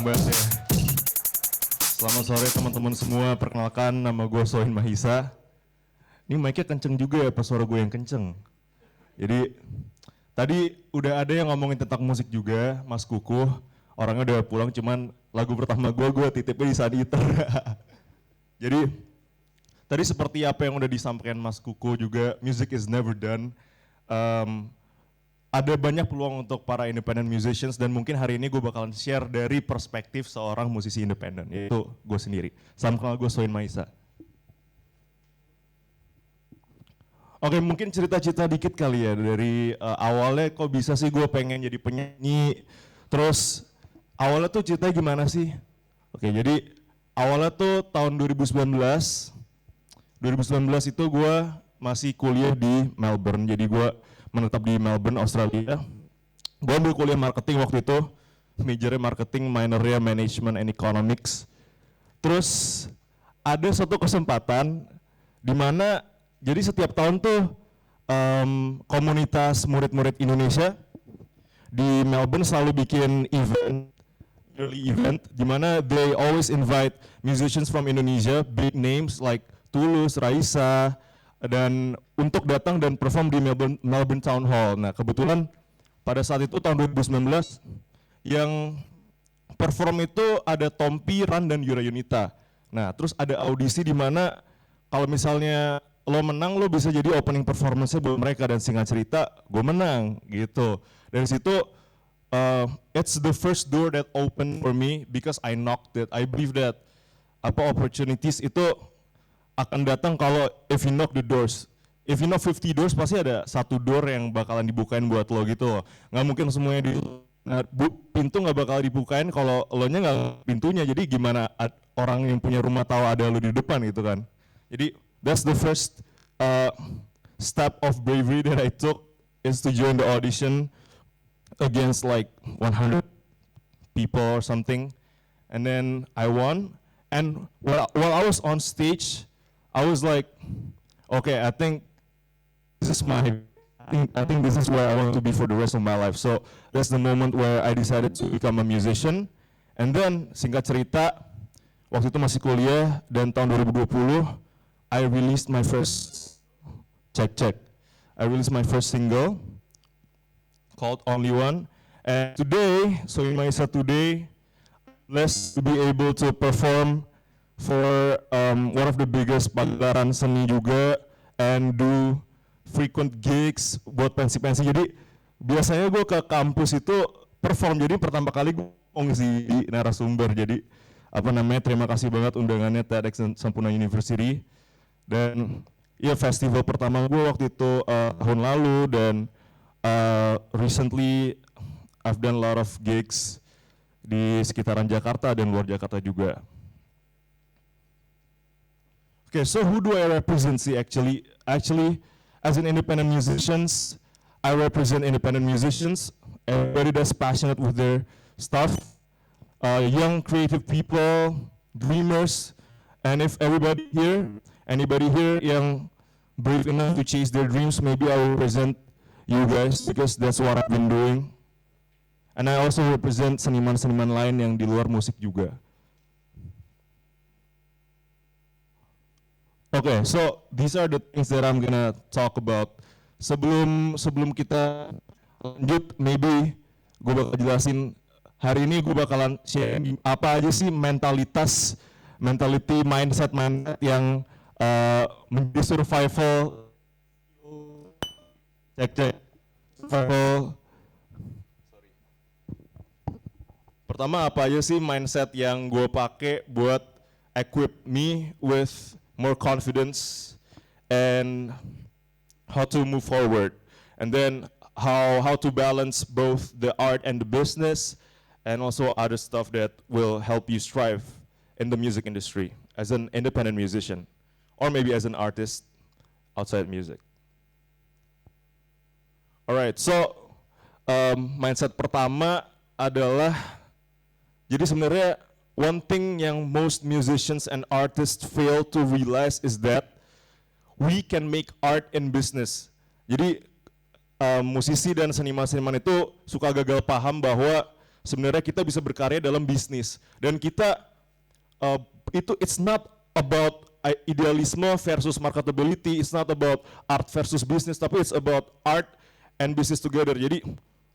kenceng banget ya. Selamat sore teman-teman semua, perkenalkan nama gue Soin Mahisa. Ini mic-nya kenceng juga ya, pas suara gue yang kenceng. Jadi tadi udah ada yang ngomongin tentang musik juga, Mas Kukuh. Orangnya udah pulang, cuman lagu pertama gue titipnya di Saniter. Jadi tadi seperti apa yang udah disampaikan Mas Kukuh juga, music is never done. Ada banyak peluang untuk para independent musicians dan mungkin hari ini gue bakalan share dari perspektif seorang musisi independen, yaitu gue sendiri. Salam kenal, gue Soin Mahisa. Oke, mungkin cerita-cerita dikit kali ya dari awalnya kok bisa sih gue pengen jadi penyanyi. Terus awalnya tuh ceritanya gimana sih? Oke, jadi awalnya tuh tahun 2019 itu gue masih kuliah di Melbourne, jadi gue menetap di Melbourne, Australia. Gue ambil kuliah marketing waktu itu, majornya marketing, minornya management and economics. Terus ada suatu kesempatan di mana jadi setiap tahun tuh komunitas murid-murid Indonesia di Melbourne selalu bikin yearly event, di mana they always invite musicians from Indonesia, big names like Tulus, Raisa, dan untuk datang dan perform di Melbourne Town Hall. Nah kebetulan pada saat itu tahun 2019 yang perform itu ada Tompi, Ran, dan Yura Yunita. Nah terus ada audisi di mana kalau misalnya lo menang lo bisa jadi opening performance-nya buat mereka, dan singkat cerita gue menang gitu. Dari situ it's the first door that opened for me because I knocked it. I believe that opportunities itu akan datang kalau if you knock the doors. If you knock 50 doors pasti ada satu door yang bakalan dibukain buat lo gitu loh. Nggak mungkin semuanya pintu nggak bakal dibukain kalau lo nya nggak pintunya. Jadi gimana orang yang punya rumah tahu ada lo di depan gitu kan. Jadi that's the first step of bravery that I took, is to join the audition against like 100 people or something. And then I won. And while I was on stage, I was like, okay, I think this is I think this is where I want to be for the rest of my life. So that's the moment where I decided to become a musician. And then singkat cerita, waktu itu masih kuliah dan tahun 2020, I released my first I released my first single called Only One. And today, so in my set today, blessed to be able to perform for one of the biggest pagelaran seni juga, and do frequent gigs buat pensi-pensi. Jadi biasanya gue ke kampus itu perform, jadi pertama kali gue ngisi di narasumber. Jadi terima kasih banget undangannya TEDx Sampurna University. Dan ya festival pertama gue waktu itu tahun lalu, dan recently I've done a lot of gigs di sekitaran Jakarta dan luar Jakarta juga. Okay, so who do I represent? See, actually, as an independent musicians, I represent independent musicians, everybody that's passionate with their stuff, young creative people, dreamers, and if anybody here yang brave enough to chase their dreams, maybe I will represent you guys because that's what I've been doing. And I also represent seniman-seniman lain yang di luar musik juga. Okay, so these are the things that I'm gonna talk about. Sebelum kita lanjut, maybe gue bakal jelasin hari ini, gue bakalan share apa aja sih mindset yang menjadi survival Pertama, apa aja sih mindset yang gue pakai buat equip me with more confidence and how to move forward, and then how to balance both the art and the business, and also other stuff that will help you strive in the music industry as an independent musician, or maybe as an artist outside music. Alright, so mindset pertama adalah, jadi sebenarnya one thing yang most musicians and artists fail to realize is that we can make art in business. Jadi musisi dan seniman-seniman itu suka gagal paham bahwa sebenarnya kita bisa berkarya dalam bisnis. Dan kita it's not about idealisme versus marketability, it's not about art versus business, tapi it's about art and business together. Jadi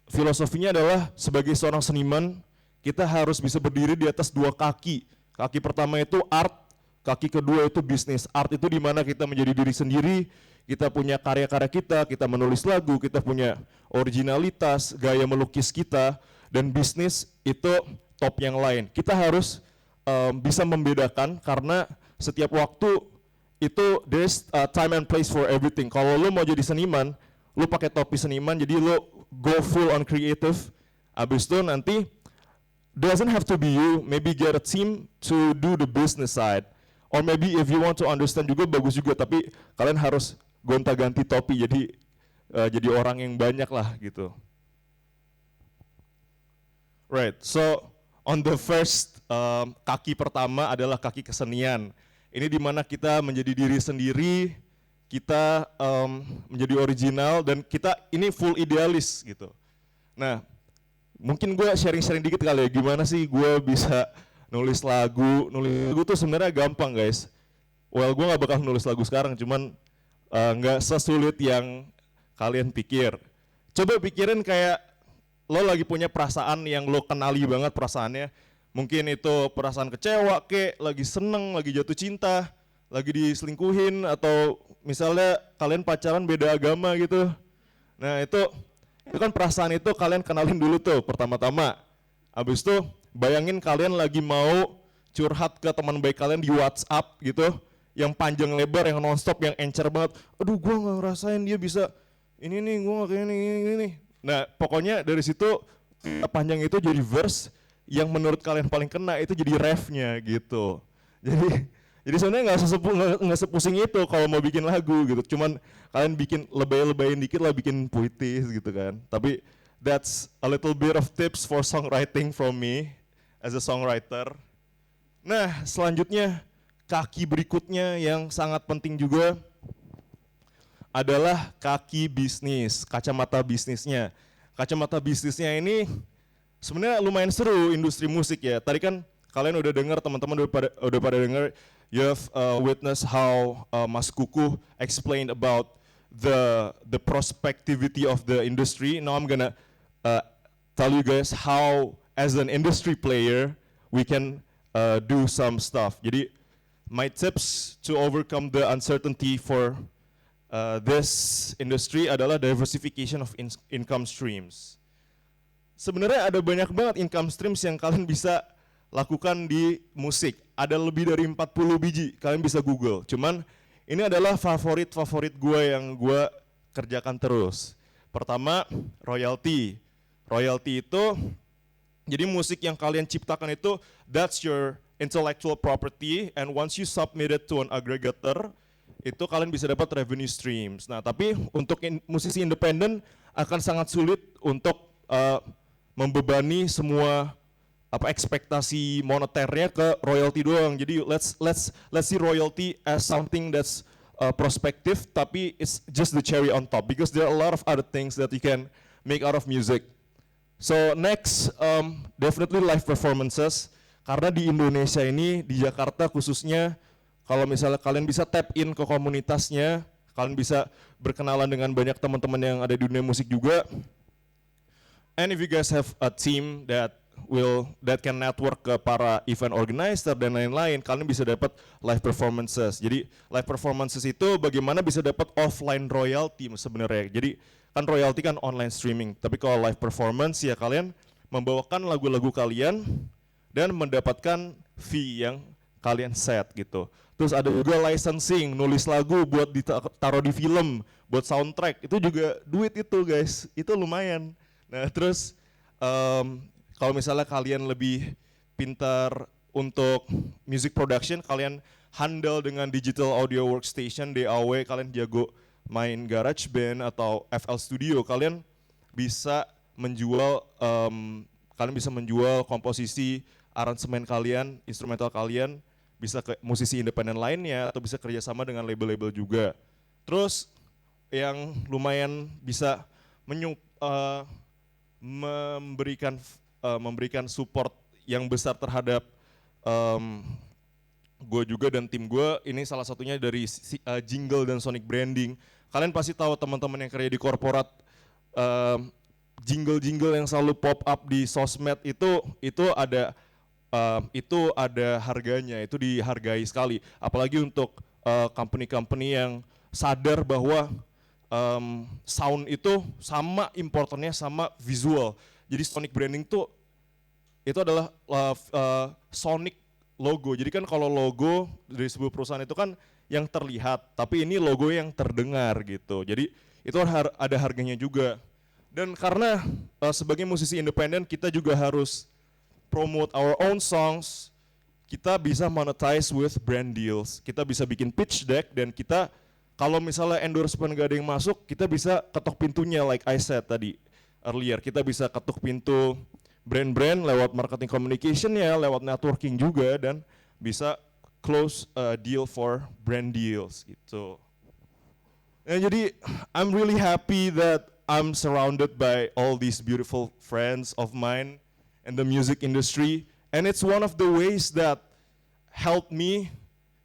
filosofinya adalah sebagai seorang seniman, kita harus bisa berdiri di atas dua kaki. Kaki pertama itu art, kaki kedua itu bisnis. Art itu di mana kita menjadi diri sendiri, kita punya karya-karya kita menulis lagu, kita punya originalitas, gaya melukis kita, dan bisnis itu top yang lain. Kita harus bisa membedakan karena setiap waktu itu there's time and place for everything. Kalau lo mau jadi seniman, lo pakai topi seniman, jadi lo go full on creative. Abis itu nanti doesn't have to be you, maybe get a team to do the business side. Or maybe if you want to understand juga bagus juga, tapi kalian harus gonta-ganti topi jadi orang yang banyak lah gitu. Right, so on the first kaki pertama adalah kaki kesenian. Ini dimana kita menjadi diri sendiri, kita menjadi original, dan kita ini full idealis gitu. Nah, mungkin gue sharing-sharing dikit kali ya, gimana sih gue bisa nulis lagu tuh sebenarnya gampang guys. Well, gue gak bakal nulis lagu sekarang, cuman gak sesulit yang kalian pikir. Coba pikirin kayak lo lagi punya perasaan yang lo kenali banget perasaannya. Mungkin itu perasaan kecewa kek, lagi seneng, lagi jatuh cinta, lagi diselingkuhin, atau misalnya kalian pacaran beda agama gitu. Nah itu kan perasaan itu kalian kenalin dulu tuh pertama-tama. Habis itu bayangin kalian lagi mau curhat ke teman baik kalian di WhatsApp gitu, yang panjang lebar, yang nonstop, yang encer banget. Aduh gue gak ngerasain dia bisa ini nih, gue gak kayak ini. Nah pokoknya dari situ panjang itu jadi verse yang menurut kalian paling kena, itu jadi refnya gitu. Jadi sebenarnya nggak sepusing itu kalau mau bikin lagu gitu. Cuman kalian bikin lebay-lebayin dikit lah, bikin puitis gitu kan. Tapi that's a little bit of tips for songwriting from me as a songwriter. Nah selanjutnya kaki berikutnya yang sangat penting juga adalah kaki bisnis, kacamata bisnisnya. Kacamata bisnisnya ini sebenarnya lumayan seru industri musik ya. Tadi kan kalian udah dengar, teman-teman udah pada dengar, you have witnessed how Mas Kuku explained about the prospectivity of the industry. Now I'm gonna tell you guys how as an industry player we can do some stuff. Jadi my tips to overcome the uncertainty for this industry adalah diversification of income streams. Sebenarnya ada banyak banget income streams yang kalian bisa lakukan di musik. Ada lebih dari 40 biji, kalian bisa Google. Cuman ini adalah favorit gue yang gue kerjakan terus. Pertama, royalty. Royalty itu, jadi musik yang kalian ciptakan itu, that's your intellectual property, and once you submit it to an aggregator, itu kalian bisa dapat revenue streams. Nah tapi untuk musisi independen akan sangat sulit untuk membebani semua ekspektasi moneternya ke royalty doang. Jadi let's see royalty as something that's prospective, tapi it's just the cherry on top because there are a lot of other things that you can make out of music. So next, definitely live performances, karena di Indonesia ini, di Jakarta khususnya, kalau misalnya kalian bisa tap in ke komunitasnya, kalian bisa berkenalan dengan banyak teman-teman yang ada di dunia musik juga. And if you guys have a team that can network ke para event organizer dan lain-lain, kalian bisa dapat live performances. Jadi live performances itu bagaimana bisa dapat offline royalty sebenarnya. Jadi kan royalty kan online streaming, tapi kalau live performance ya kalian membawakan lagu-lagu kalian dan mendapatkan fee yang kalian set gitu. Terus ada juga licensing, nulis lagu buat ditaruh di film, buat soundtrack, itu juga duit itu guys, itu lumayan. Nah terus kalau misalnya kalian lebih pintar untuk music production, kalian handle dengan digital audio workstation, DAW, kalian jago main GarageBand atau FL Studio, kalian bisa menjual komposisi, aransemen kalian, instrumental kalian, bisa ke musisi independen lainnya atau bisa kerjasama dengan label-label juga. Terus yang lumayan bisa memberikan memberikan support yang besar terhadap gue juga dan tim gue. Ini salah satunya dari jingle dan sonic branding. Kalian pasti tahu teman-teman yang kerja di korporat, jingle-jingle yang selalu pop up di sosmed itu ada harganya, itu dihargai sekali. Apalagi untuk company-company yang sadar bahwa sound itu sama importantnya sama visual. Jadi sonic branding itu adalah sonic logo. Jadi kan kalau logo dari sebuah perusahaan itu kan yang terlihat, tapi ini logo yang terdengar gitu. Jadi itu ada harganya juga. Dan karena sebagai musisi independen kita juga harus promote our own songs, kita bisa monetize with brand deals. Kita bisa bikin pitch deck dan kita kalau misalnya endorsement gak ada yang masuk, kita bisa ketok pintunya like I said tadi earlier. Kita bisa ketuk pintu brand-brand lewat marketing communication ya, lewat networking juga, dan bisa close deal for brand deals gitu. Nah, jadi I'm really happy that I'm surrounded by all these beautiful friends of mine in the music industry, and it's one of the ways that helped me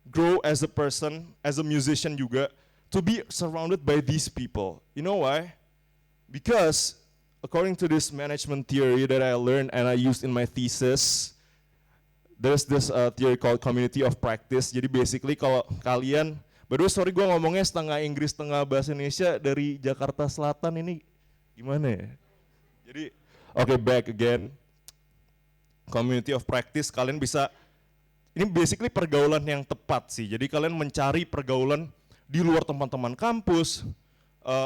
grow as a person, as a musician juga, to be surrounded by these people. You know why? Because according to this management theory that I learned and I used in my thesis, there's this theory called community of practice. Jadi basically kalau kalian, by the way sorry gue ngomongnya setengah Inggris, setengah bahasa Indonesia dari Jakarta Selatan ini gimana ya? Jadi back again. Community of practice, kalian bisa, ini basically pergaulan yang tepat sih. Jadi kalian mencari pergaulan di luar teman-teman kampus,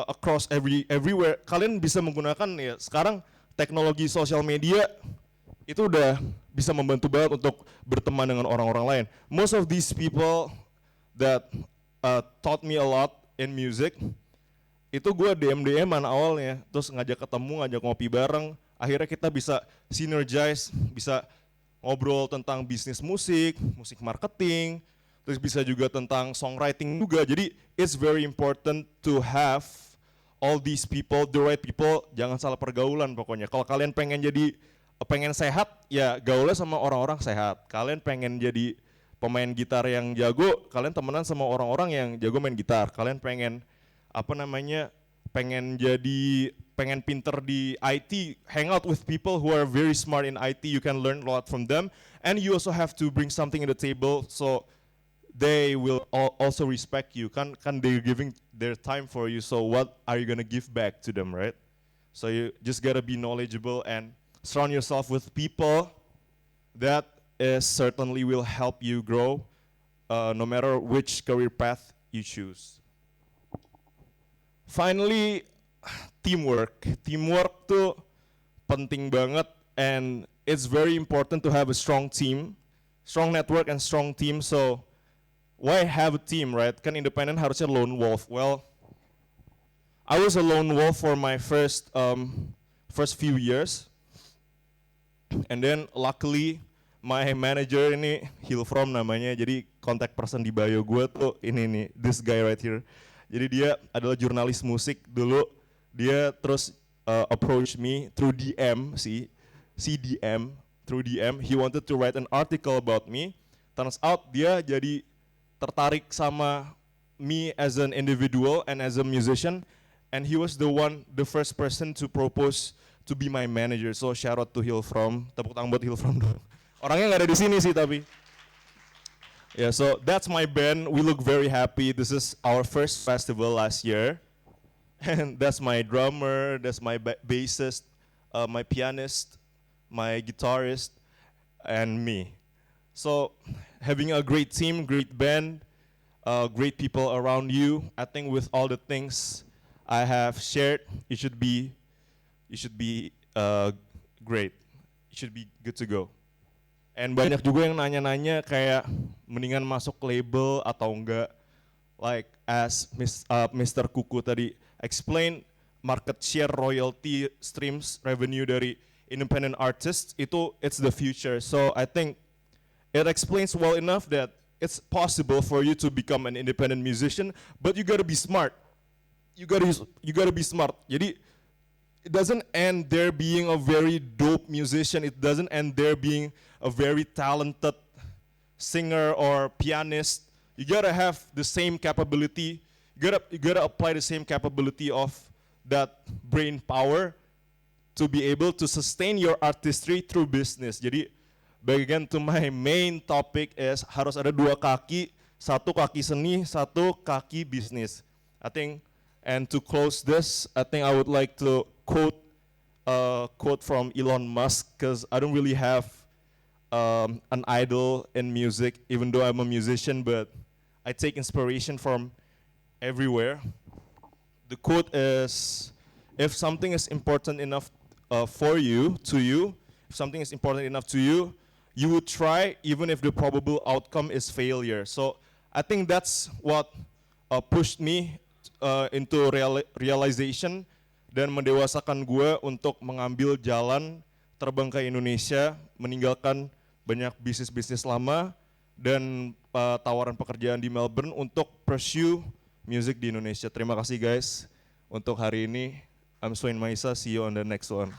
across everywhere. Kalian bisa menggunakan ya sekarang teknologi sosial media itu udah bisa membantu banget untuk berteman dengan orang-orang lain. Most of these people that taught me a lot in music, itu gue DM-an awalnya, terus ngajak ketemu, ngajak ngopi bareng, akhirnya kita bisa synergize, bisa ngobrol tentang bisnis musik, musik marketing, terus bisa juga tentang songwriting juga. Jadi it's very important to have all these people, the right people. Jangan salah pergaulan pokoknya. Kalau kalian pengen sehat, ya gaulnya sama orang-orang sehat. Kalian pengen jadi pemain gitar yang jago, kalian temenan sama orang-orang yang jago main gitar. Kalian pengen pengen pinter di IT, hang out with people who are very smart in IT. You can learn a lot from them, and you also have to bring something to the table. So they will also respect you. Kan they're giving their time for you, so what are you gonna give back to them, right? So you just gotta be knowledgeable and surround yourself with people that certainly will help you grow, no matter which career path you choose. Finally, teamwork. Teamwork tuh penting banget, and it's very important to have a strong team, strong network and strong team. So why have a team, right? Kan independen harusnya lone wolf. Well, I was a lone wolf for my first few years, and then luckily my manager ini Hilfrom namanya, jadi contact person di bio gue tuh ini nih, this guy right here. Jadi dia adalah jurnalis musik dulu. Dia terus approach me through DM through DM. He wanted to write an article about me. Turns out dia jadi tertarik sama me as an individual and as a musician, and he was the first person to propose to be my manager. So shout out to Hilfrom. Tepuk tangan buat Hilfrom dulu. Orangnya nggak ada di sini sih tapi. Yeah, so that's my band. We look very happy. This is our first festival last year. And that's my drummer, that's my bassist, my pianist, my guitarist, and me. So having a great team, great band, great people around you, I think with all the things I have shared, it should be great. It should be good to go. And banyak juga yang nanya-nanya kayak mendingan masuk label atau enggak. Like as Mr. Kuku tadi explain, market share, royalty, streams, revenue dari independent artists it's the future. So I think it explains well enough that it's possible for you to become an independent musician, but you gotta be smart. You gotta be smart. Jadi it doesn't end there being a very dope musician. It doesn't end there being a very talented singer or pianist. You gotta have the same capability. You gotta apply the same capability of that brain power to be able to sustain your artistry through business. Jadi, bagian to my main topic is harus ada dua kaki, satu kaki seni, satu kaki bisnis. I think, and to close this, I think I would like to quote a quote from Elon Musk, because I don't really have an idol in music, even though I'm a musician, but I take inspiration from everywhere. The quote is, if something is important enough for you, to you, if something is important enough to you, you would try even if the probable outcome is failure. So I think that's what pushed me into realization dan mendewasakan gue untuk mengambil jalan terbang ke Indonesia, meninggalkan banyak bisnis-bisnis lama dan tawaran pekerjaan di Melbourne untuk pursue music di Indonesia. Terima kasih guys untuk hari ini. I'm Swain Maisa, see you on the next one.